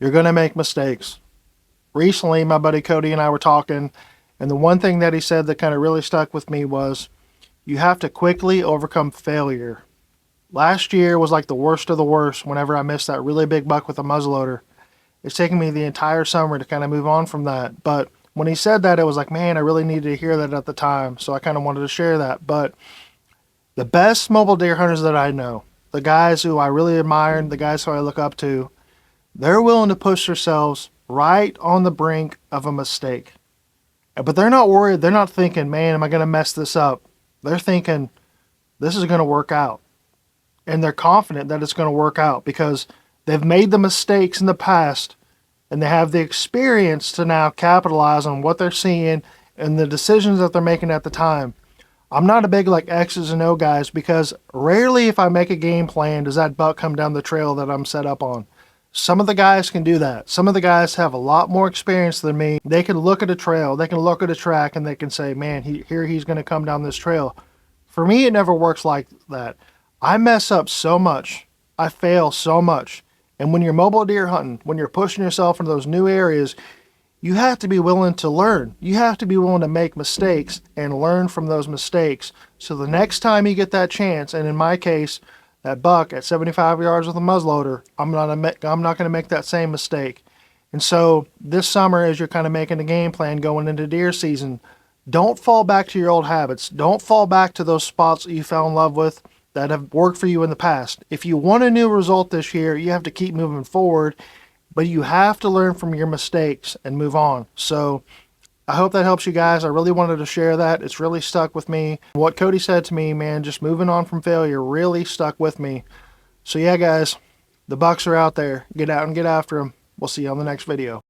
You're going to make mistakes. Recently, my buddy Cody and I were talking, and the one thing that he said that kind of really stuck with me was you have to quickly overcome failure. Last year was like the worst of the worst whenever I missed that really big buck with a muzzleloader. It's taken me the entire summer to kind of move on from that. But when he said that, it was like, man, I really needed to hear that at the time. So I kind of wanted to share that. But the best mobile deer hunters that I know, the guys who I really admire and the guys who I look up to, they're willing to push themselves right on the brink of a mistake. But they're not worried. They're not thinking, man, am I going to mess this up? They're thinking, this is going to work out. And they're confident that it's going to work out because they've made the mistakes in the past and they have the experience to now capitalize on what they're seeing and the decisions that they're making at the time. I'm not a big like X's and O guys because rarely if I make a game plan does that buck come down the trail that I'm set up on. Some of the guys can do that. Some of the guys have a lot more experience than me. They can look at a trail, they can look at a track, and they can say, man, he's going to come down this trail. For me, it never works like that. I mess up so much. I fail so much. And when you're mobile deer hunting, when you're pushing yourself into those new areas, you have to be willing to learn. You have to be willing to make mistakes and learn from those mistakes. So the next time you get that chance, and in my case, that buck at 75 yards with a muzzleloader, I'm not going to make that same mistake. And so this summer, as you're kind of making a game plan going into deer season, don't fall back to your old habits. Don't fall back to those spots that you fell in love with that have worked for you in the past. If you want a new result this year, you have to keep moving forward, but you have to learn from your mistakes and move on. So I hope that helps you guys. I really wanted to share that. It's really stuck with me. What Cody said to me, man, just moving on from failure really stuck with me. So yeah, guys, the bucks are out there. Get out and get after them. We'll see you on the next video.